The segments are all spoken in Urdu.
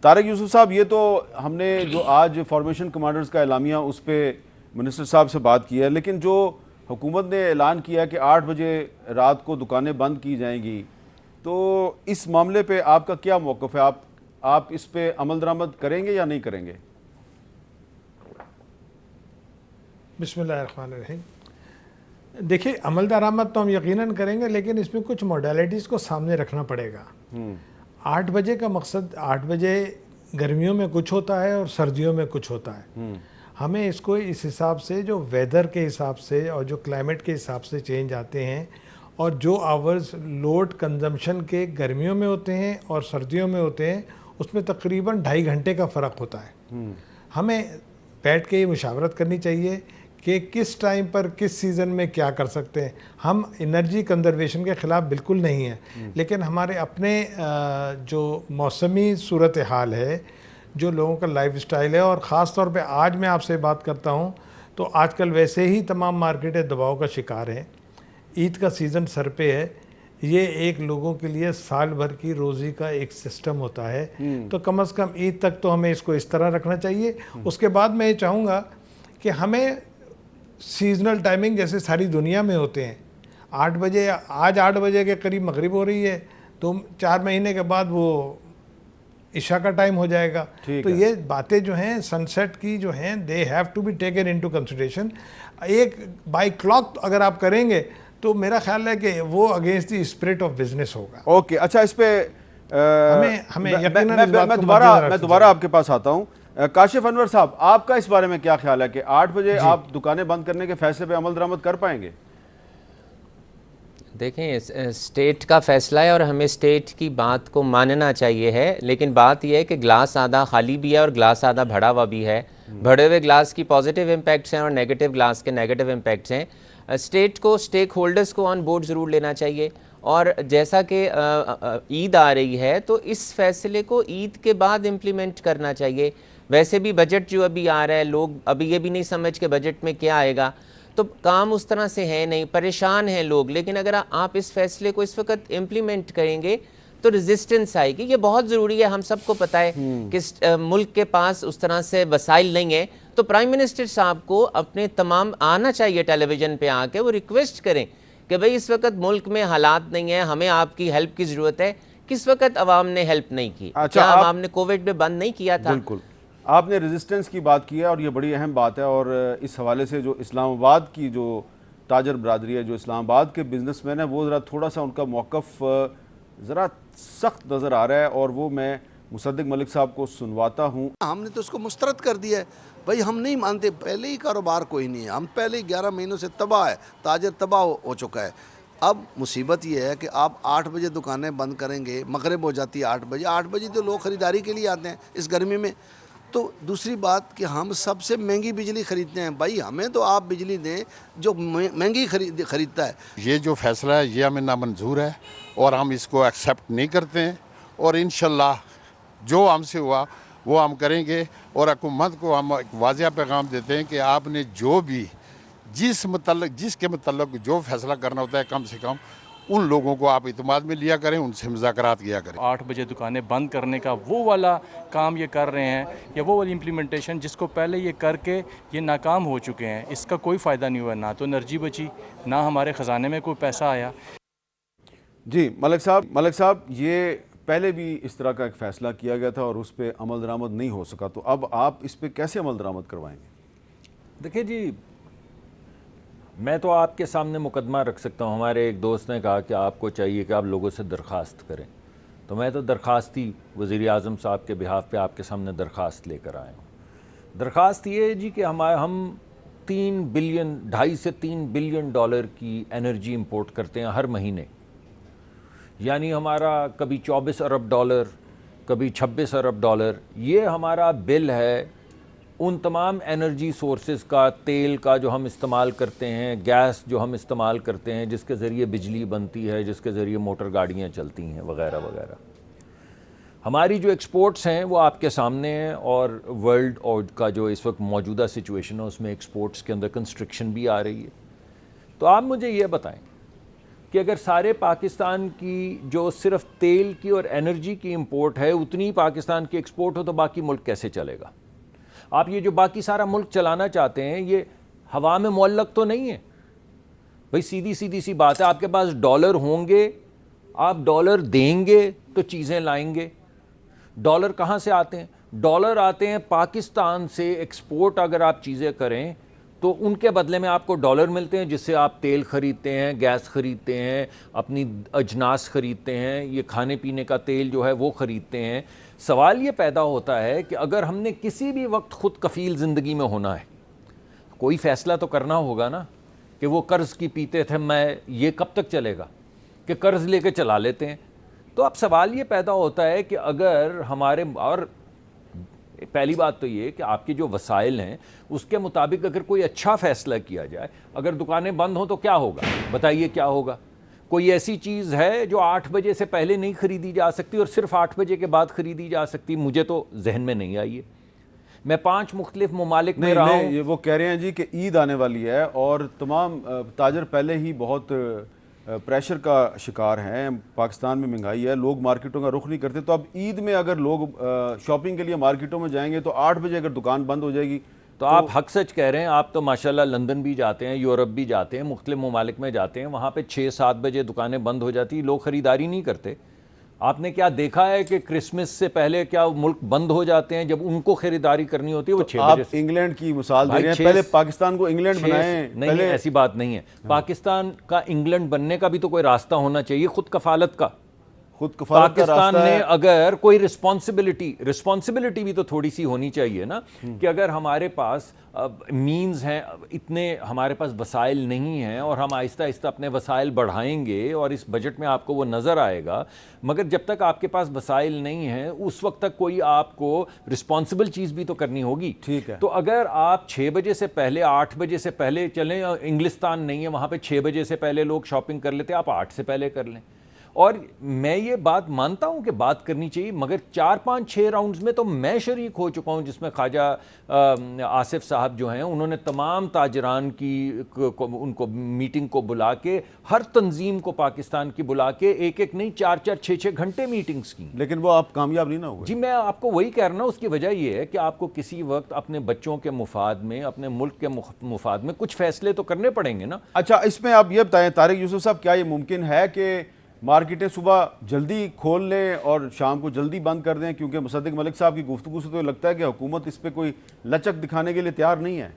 طارق یوسف صاحب، یہ تو ہم نے جو آج فارمیشن کمانڈرز کا اعلامیہ اس پہ منسٹر صاحب سے بات کی ہے، لیکن جو حکومت نے اعلان کیا کہ 8 بجے رات کو دکانیں بند کی جائیں گی، تو اس معاملے پہ آپ کا کیا موقف ہے؟ آپ اس پہ عمل درآمد کریں گے یا نہیں کریں گے؟ بسم اللہ الرحمن الرحیم۔ دیکھیں، عمل درآمد تو ہم یقیناً کریں گے، لیکن اس میں کچھ موڈیلٹیز کو سامنے رکھنا پڑے گا۔ 8 بجے کا مقصد 8 بجے گرمیوں میں کچھ ہوتا ہے اور سردیوں میں کچھ ہوتا ہے۔ ہمیں اس کو اس حساب سے، جو ویدر کے حساب سے اور جو کلائمیٹ کے حساب سے چینج آتے ہیں، اور جو آورز لوڈ کنزمپشن کے گرمیوں میں ہوتے ہیں اور سردیوں میں ہوتے ہیں، اس میں تقریباً 2.5 گھنٹے کا فرق ہوتا ہے۔ ہمیں بیٹھ کے یہ مشاورت کرنی چاہیے کہ کس ٹائم پر کس سیزن میں کیا کر سکتے ہیں۔ ہم انرجی کنزرویشن کے خلاف بالکل نہیں ہیں، لیکن ہمارے اپنے جو موسمی صورتحال ہے، جو لوگوں کا لائف سٹائل ہے، اور خاص طور پہ آج میں آپ سے بات کرتا ہوں تو آج کل ویسے ہی تمام مارکیٹیں دباؤ کا شکار ہیں۔ عید کا سیزن سر پہ ہے، یہ ایک لوگوں کے لیے سال بھر کی روزی کا ایک سسٹم ہوتا ہے، تو کم از کم عید تک تو ہمیں اس کو اس طرح رکھنا چاہیے۔ اس کے بعد میں یہ چاہوں گا کہ ہمیں سیزنل ٹائمنگ جیسے ساری دنیا میں ہوتے ہیں، 8 بجے، آج 8 بجے کے قریب مغرب ہو رہی ہے، تو 4 مہینے کے بعد وہ عشاء کا ٹائم ہو جائے گا۔ تو یہ باتیں جو ہیں سن سیٹ کی جو ہیں، they have to be taken into consideration. ایک بائی کلاک اگر آپ کریں گے تو میرا خیال ہے کہ وہ against the spirit of business ہوگا۔ اوکے، اچھا، اس پہ ہمیں یقیناً میں دوبارہ آپ کے پاس آتا ہوں۔ کاشف انور صاحب، آپ کا اس بارے میں کیا خیال ہے کہ 8 بجے آپ دکانیں بند کرنے کے فیصلے پہ عمل درآمد کر پائیں گے؟ دیکھیں، اسٹیٹ کا فیصلہ ہے اور ہمیں اسٹیٹ کی بات کو ماننا چاہیے ہے، لیکن بات یہ ہے کہ گلاس آدھا خالی بھی ہے اور گلاس آدھا بھرا ہوا بھی ہے۔ بھرے ہوئے گلاس کی پازیٹیو امپیکٹس ہیں اور نیگیٹو گلاس کے نیگیٹو امپیکٹس ہیں۔ اسٹیٹ کو، اسٹیک ہولڈرز کو آن بورڈ ضرور لینا چاہیے، اور جیسا کہ عید آ رہی ہے تو اس فیصلے کو عید کے بعد امپلیمنٹ کرنا چاہیے۔ ویسے بھی بجٹ جو ابھی آ رہا ہے، لوگ ابھی یہ بھی نہیں سمجھ کہ بجٹ میں کیا آئے گا، تو کام اس طرح سے ہے نہیں، پریشان ہیں لوگ۔ لیکن اگر آپ اس فیصلے کو اس وقت امپلیمنٹ کریں گے تو ریزسٹنس آئے گی۔ یہ بہت ضروری ہے، ہم سب کو پتہ ہے کہ ملک کے پاس اس طرح سے وسائل نہیں ہیں، تو پرائم منسٹر صاحب کو اپنے تمام آنا چاہیے ٹیلی ویژن پہ آ کے وہ ریکویسٹ کریں کہ بھئی اس وقت ملک میں حالات نہیں ہیں، ہمیں آپ کی ہیلپ کی ضرورت ہے۔ کس وقت عوام نے ہیلپ نہیں کی؟ کیا عوام نے کووڈ میں بند نہیں کیا تھا؟ بالکل، آپ نے ریزسٹنس کی بات کی ہے اور یہ بڑی اہم بات ہے، اور اس حوالے سے جو اسلام آباد کی جو تاجر برادری ہے، جو اسلام آباد کے بزنس مین ہیں، وہ ذرا تھوڑا سا ان کا موقف ذرا سخت نظر آ رہا ہے، اور وہ میں مصدق ملک صاحب کو سنواتا ہوں۔ ہم نے تو اس کو مسترد کر دیا ہے، بھائی ہم نہیں مانتے، پہلے ہی کاروبار کوئی نہیں ہے، ہم پہلے ہی 11 مہینوں سے تباہ ہے، تاجر تباہ ہو چکا ہے۔ اب مصیبت یہ ہے کہ آپ 8 بجے دکانیں بند کریں گے، مغرب ہو جاتی ہے 8 بجے تو لوگ خریداری کے لیے آتے ہیں اس گرمی میں۔ تو دوسری بات کہ ہم سب سے مہنگی بجلی خریدتے ہیں، بھائی ہمیں تو آپ بجلی دیں جو مہنگی خریدتا ہے۔ یہ جو فیصلہ ہے یہ ہمیں نامنظور ہے اور ہم اس کو ایکسیپٹ نہیں کرتے ہیں، اور انشاءاللہ جو ہم سے ہوا وہ ہم کریں گے، اور حکومت کو ہم ایک واضح پیغام دیتے ہیں کہ آپ نے جو بھی جس کے متعلق جو فیصلہ کرنا ہوتا ہے، کم سے کم ان لوگوں کو آپ اعتماد میں لیا کریں، ان سے مذاکرات کیا کریں۔ 8 بجے دکانیں بند کرنے کا وہ والا کام یہ کر رہے ہیں، یا وہ والی امپلیمنٹیشن جس کو پہلے یہ کر کے یہ ناکام ہو چکے ہیں، اس کا کوئی فائدہ نہیں ہوا، نہ تو انرجی بچی، نہ ہمارے خزانے میں کوئی پیسہ آیا۔ جی ملک صاحب، یہ پہلے بھی اس طرح کا ایک فیصلہ کیا گیا تھا اور اس پہ عمل درآمد نہیں ہو سکا، تو اب آپ اس پہ کیسے عمل درآمد کروائیں گے؟ دیکھیں جی، میں تو آپ کے سامنے مقدمہ رکھ سکتا ہوں۔ ہمارے ایک دوست نے کہا کہ آپ کو چاہیے کہ آپ لوگوں سے درخواست کریں، تو میں تو درخواستی وزیر اعظم صاحب کے بہاف پہ آپ کے سامنے درخواست لے کر آیا ہوں۔ درخواست یہ ہے جی کہ ہم 2.5 سے 3 بلین ڈالر کی انرجی امپورٹ کرتے ہیں ہر مہینے، یعنی ہمارا کبھی 24 ارب ڈالر، کبھی 26 ارب ڈالر، یہ ہمارا بل ہے ان تمام انرجی سورسز کا، تیل کا جو ہم استعمال کرتے ہیں، گیس جو ہم استعمال کرتے ہیں، جس کے ذریعے بجلی بنتی ہے، جس کے ذریعے موٹر گاڑیاں چلتی ہیں وغیرہ وغیرہ۔ ہماری جو ایکسپورٹس ہیں وہ آپ کے سامنے ہیں، اور ورلڈ کا جو اس وقت موجودہ سچویشن ہے اس میں ایکسپورٹس کے اندر کنسٹرکشن بھی آ رہی ہے۔ تو آپ مجھے یہ بتائیں کہ اگر سارے پاکستان کی جو صرف تیل کی اور انرجی کی امپورٹ ہے اتنی ہی پاکستان کی ایکسپورٹ ہو تو باقی ملک کیسے چلے گا؟ آپ یہ جو باقی سارا ملک چلانا چاہتے ہیں یہ ہوا میں معلق تو نہیں ہے بھئی، سیدھی سی بات ہے. آپ کے پاس ڈالر ہوں گے، آپ ڈالر دیں گے تو چیزیں لائیں گے. ڈالر کہاں سے آتے ہیں؟ ڈالر آتے ہیں پاکستان سے. ایکسپورٹ اگر آپ چیزیں کریں تو ان کے بدلے میں آپ کو ڈالر ملتے ہیں جس سے آپ تیل خریدتے ہیں، گیس خریدتے ہیں، اپنی اجناس خریدتے ہیں، یہ کھانے پینے کا تیل جو ہے وہ خریدتے ہیں. سوال یہ پیدا ہوتا ہے کہ اگر ہم نے کسی بھی وقت خود کفیل زندگی میں ہونا ہے، کوئی فیصلہ تو کرنا ہوگا نا کہ وہ قرض کی پیتے تھے میں یہ کب تک چلے گا کہ قرض لے کے چلا لیتے ہیں. تو اب سوال یہ پیدا ہوتا ہے کہ اگر ہمارے، اور پہلی بات تو یہ کہ آپ کے جو وسائل ہیں اس کے مطابق اگر کوئی اچھا فیصلہ کیا جائے، اگر دکانیں بند ہوں تو کیا ہوگا؟ بتائیے کیا ہوگا؟ کوئی ایسی چیز ہے جو 8 بجے سے پہلے نہیں خریدی جا سکتی اور صرف 8 بجے کے بعد خریدی جا سکتی؟ مجھے تو ذہن میں نہیں آئی ہے. میں 5 مختلف ممالک میں رہا ہوں. یہ وہ کہہ رہے ہیں جی کہ عید آنے والی ہے اور تمام تاجر پہلے ہی بہت پریشر کا شکار ہیں. پاکستان میں مہنگائی ہے، لوگ مارکیٹوں کا رخ نہیں کرتے. تو اب عید میں اگر لوگ شاپنگ کے لیے مارکیٹوں میں جائیں گے تو 8 بجے اگر دکان بند ہو جائے گی تو آپ حق سچ کہہ رہے ہیں. آپ تو ماشاءاللہ لندن بھی جاتے ہیں، یورپ بھی جاتے ہیں، مختلف ممالک میں جاتے ہیں، وہاں پہ 6-7 بجے دکانیں بند ہو جاتی، لوگ خریداری نہیں کرتے. آپ نے کیا دیکھا ہے کہ کرسمس سے پہلے کیا ملک بند ہو جاتے ہیں؟ جب ان کو خریداری کرنی ہوتی ہے وہ 6 آپ بجے سے. انگلینڈ کی مثال دے رہے ہیں، پہلے پاکستان کو انگلینڈ بنائیں. نہیں، ایسی بات نہیں ہے. پاکستان کا انگلینڈ بننے کا بھی تو کوئی راستہ ہونا چاہیے، خود کفالت کا. خود کفالت کا پاکستان راستہ نے ہے. اگر کوئی رسپانسبلٹی بھی تو تھوڑی سی ہونی چاہیے نا کہ اگر ہمارے پاس مینز ہیں، اتنے ہمارے پاس وسائل نہیں ہیں اور ہم آہستہ آہستہ اپنے وسائل بڑھائیں گے اور اس بجٹ میں آپ کو وہ نظر آئے گا، مگر جب تک آپ کے پاس وسائل نہیں ہیں اس وقت تک کوئی آپ کو رسپانسبل چیز بھی تو کرنی ہوگی. ٹھیک ہے. تو اگر آپ 6 بجے سے پہلے، 8 بجے سے پہلے چلیں، انگلستان نہیں ہے وہاں پہ 6 بجے سے پہلے لوگ شاپنگ کر لیتے، آپ 8 سے پہلے کر لیں. اور میں یہ بات مانتا ہوں کہ بات کرنی چاہیے، مگر 4-5-6 راؤنڈز میں تو میں شریک ہو چکا ہوں جس میں خواجہ آصف صاحب جو ہیں انہوں نے تمام تاجران کی ان کو میٹنگ کو بلا کے، ہر تنظیم کو پاکستان کی بلا کے ایک نہیں 4-4 6-6 گھنٹے میٹنگز کی. لیکن وہ آپ کامیاب نہیں نہ ہوئے. جی میں آپ کو وہی کہہ رہا ہوں، اس کی وجہ یہ ہے کہ آپ کو کسی وقت اپنے بچوں کے مفاد میں، اپنے ملک کے مفاد میں کچھ فیصلے تو کرنے پڑیں گے نا. اچھا، اس میں آپ یہ بتائیں طارق یوسف صاحب، کیا یہ ممکن ہے کہ مارکیٹیں صبح جلدی کھول لیں اور شام کو جلدی بند کر دیں؟ کیونکہ مصدق ملک صاحب کی گفتگو سے تو لگتا ہے کہ حکومت اس پہ کوئی لچک دکھانے کے لیے تیار نہیں ہے.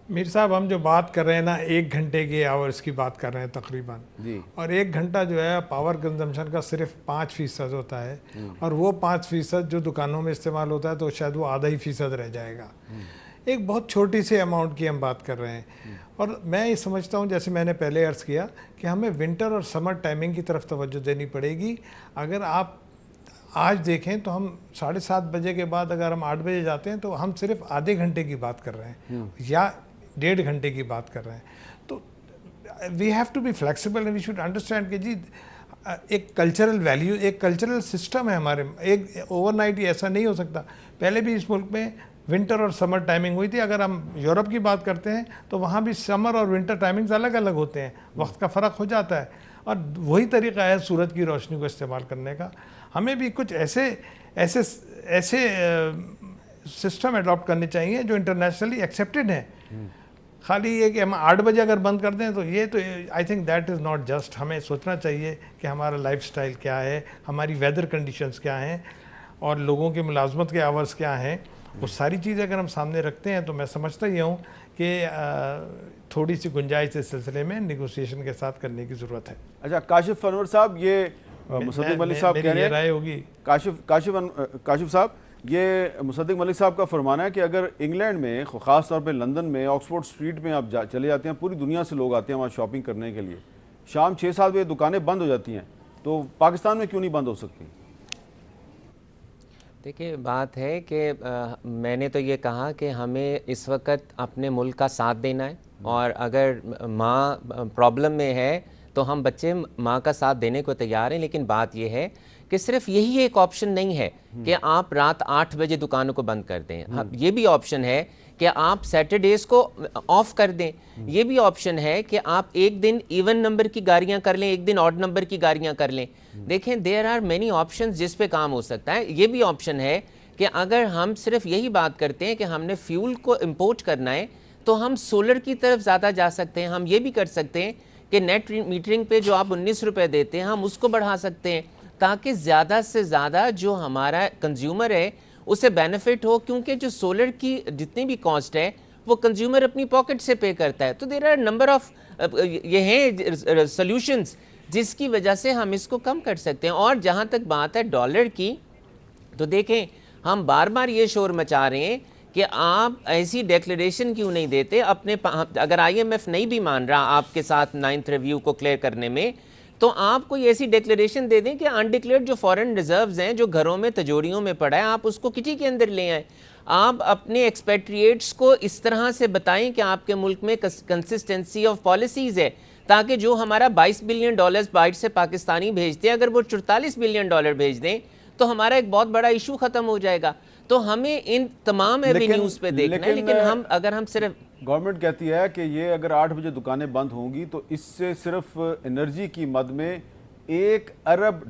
میر صاحب، ہم جو بات کر رہے ہیں نا 1 گھنٹے کے آورز کی بات کر رہے ہیں تقریباً جی. اور 1 گھنٹہ جو ہے پاور کنزمپشن کا صرف 5% ہوتا ہے اور وہ 5% جو دکانوں میں استعمال ہوتا ہے تو شاید وہ آدھا ہی فیصد رہ جائے گا. ایک بہت چھوٹی سی اماؤنٹ کی ہم بات کر رہے ہیں. اور میں یہ سمجھتا ہوں جیسے میں نے پہلے عرض کیا کہ ہمیں ونٹر اور سمر ٹائمنگ کی طرف توجہ دینی پڑے گی. اگر آپ آج دیکھیں تو ہم 7:30 بجے کے بعد اگر ہم 8 بجے جاتے ہیں تو ہم صرف آدھے گھنٹے کی بات کر رہے ہیں یا 1.5 گھنٹے کی بات کر رہے ہیں. تو we have to be flexible and we should understand کہ جی ایک کلچرل ویلیو، ایک کلچرل سسٹم ہے ہمارے. ایک اوور نائٹ ہی ایسا نہیں ہو سکتا. پہلے بھی اس ملک میں ونٹر اور سمر ٹائمنگ ہوئی تھی. اگر ہم یورپ کی بات کرتے ہیں تو وہاں بھی سمر اور ونٹر ٹائمنگز الگ الگ ہوتے ہیں، وقت کا فرق ہو جاتا ہے. اور وہی طریقہ ہے سورج کی روشنی کو استعمال کرنے کا. ہمیں بھی کچھ ایسے سسٹم اڈاپٹ کرنے چاہیے جو انٹرنیشنلی ایکسیپٹڈ ہیں. خالی یہ کہ ہم 8 بجے اگر بند کر دیں تو یہ تو I think that is not just. ہمیں سوچنا چاہیے کہ ہمارا لائف سٹائل کیا ہے، ہماری ویدر کنڈیشنز کیا ہیں اور لوگوں کی ملازمت کے آورز کیا ہیں. وہ ساری چیزیں اگر ہم سامنے رکھتے ہیں تو میں سمجھتا یہ ہوں کہ تھوڑی سی گنجائش اس سلسلے میں نیگوسیشن کے ساتھ کرنے کی ضرورت ہے. اچھا کاشف انور صاحب، یہ مصدق ملک صاحب کہہ رہے ہیں، رائے ہوگی کاشف صاحب، یہ مصدق ملک صاحب کا فرمانا ہے کہ اگر انگلینڈ میں، خاص طور پہ لندن میں، آکسفورڈ اسٹریٹ میں آپ چلے جاتے ہیں، پوری دنیا سے لوگ آتے ہیں وہاں شاپنگ کرنے کے لیے، شام 6-7 بجے دکانیں بند ہو جاتی ہیں، تو پاکستان میں کیوں نہیں بند ہو سکتی؟ دیکھیے بات ہے کہ میں نے تو یہ کہا کہ ہمیں اس وقت اپنے ملک کا ساتھ دینا ہے، اور اگر ماں پرابلم میں ہے تو ہم بچے ماں کا ساتھ دینے کو تیار ہیں. لیکن بات یہ ہے کہ صرف یہی ایک آپشن نہیں ہے کہ آپ رات 8 بجے دکانوں کو بند کر دیں. یہ بھی آپشن ہے کہ آپ سیٹرڈیز کو آف کر دیں. یہ بھی آپشن ہے کہ آپ ایک دن ایون نمبر کی گاڑیاں کر لیں, ایک دن آڈ نمبر کی گاڑیاں کر لیں. دیکھیں دیر آر مینی آپشنز جس پہ کام ہو سکتا ہے. یہ بھی آپشن ہے کہ اگر ہم صرف یہی بات کرتے ہیں کہ ہم نے فیول کو امپورٹ کرنا ہے تو ہم سولر کی طرف زیادہ جا سکتے ہیں. ہم یہ بھی کر سکتے ہیں کہ نیٹ میٹرنگ پہ جو آپ 19 روپے دیتے ہیں ہم اس کو بڑھا سکتے ہیں تاکہ زیادہ سے زیادہ جو ہمارا کنزیومر ہے اسے بینیفٹ ہو, کیونکہ جو سولر کی جتنی بھی کاسٹ ہے وہ کنزیومر اپنی پاکٹ سے پے کرتا ہے. تو دیر آر نمبر آف یہ ہیں سلیوشنز جس کی وجہ سے ہم اس کو کم کر سکتے ہیں. اور جہاں تک بات ہے ڈالر کی, تو دیکھیں ہم بار بار یہ شور مچا رہے ہیں کہ آپ ایسی ڈیکلیریشن کیوں نہیں دیتے اپنے, اگر آئی ایم ایف نہیں بھی مان رہا آپ کے ساتھ 9th ریویو کو کلیئر کرنے میں, تو آپ کوئی ایسی ڈیکلیریشن دے دیں کہ انڈکلیئرڈ جو فورن ریزروز ہیں جو گھروں میں تجوریوں میں پڑا ہے آپ اس کو کٹی کے اندر لے آئیں. آپ اپنے ایکسپیٹریٹس کو اس طرح سے بتائیں کہ آپ کے ملک میں کنسسٹنسی آف پالیسیز ہے, تاکہ جو ہمارا $22 بلین باہر سے پاکستانی بھیجتے ہیں اگر وہ $44 بلین بھیج دیں تو ہمارا ایک بہت بڑا ایشو ختم ہو جائے گا. تو ہمیں ان تمام ایوینیوز پہ دیکھنا ہے. لیکن اگر ہم صرف گورنمنٹ کہتی ہے کہ یہ اگر 8 بجے دکانیں بند ہوں گی تو اس سے صرف انرجی کی مد میں $1 ارب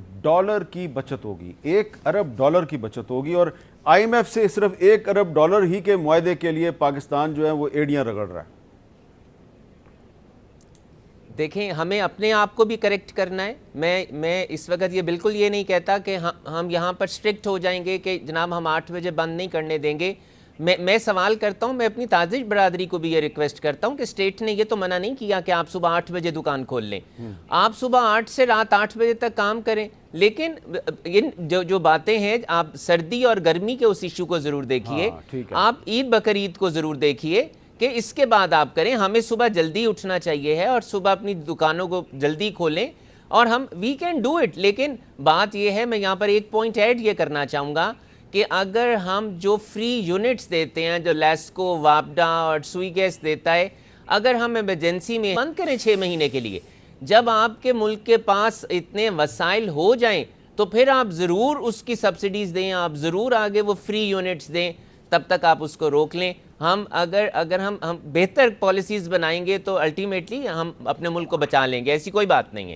کی بچت ہوگی, $1 ارب کی بچت ہوگی, اور آئی ایم ایف سے صرف $1 ارب ہی کے معاہدے کے لیے پاکستان جو ہے وہ ایڑیاں رگڑ رہا ہے. دیکھیں ہمیں اپنے آپ کو بھی کریکٹ کرنا ہے. میں اس وقت یہ بالکل یہ نہیں کہتا کہ ہم یہاں پر اسٹرکٹ ہو جائیں گے کہ جناب ہم 8 بجے بند نہیں کرنے دیں گے. میں سوال کرتا ہوں, میں اپنی تاجر برادری کو بھی یہ ریکویسٹ کرتا ہوں کہ اسٹیٹ نے یہ تو منع نہیں کیا کہ آپ صبح 8 بجے دکان کھول لیں, آپ صبح 8 سے رات 8 بجے تک کام کریں. لیکن جو باتیں ہیں آپ سردی اور گرمی کے اس ایشو کو ضرور دیکھیے, آپ عید بقرعید کو ضرور دیکھیے کہ اس کے بعد آپ کریں. ہمیں صبح جلدی اٹھنا چاہیے ہے اور صبح اپنی دکانوں کو جلدی کھولیں اور ہم وی کین ڈو اٹ. لیکن بات یہ ہے, میں یہاں پر ایک پوائنٹ ایڈ یہ کرنا چاہوں گا کہ اگر ہم جو فری یونٹس دیتے ہیں جو لیسکو, وابڈا اور سوئی گیس دیتا ہے, اگر ہم ایمرجنسی میں بند کریں 6 مہینے کے لیے, جب آپ کے ملک کے پاس اتنے وسائل ہو جائیں تو پھر آپ ضرور اس کی سبسڈیز دیں, آپ ضرور آگے وہ فری یونٹس دیں, تب تک آپ اس کو روک لیں. ہم اگر ہم بہتر پالیسیز بنائیں گے تو الٹیمیٹلی ہم اپنے ملک کو بچا لیں گے, ایسی کوئی بات نہیں ہے.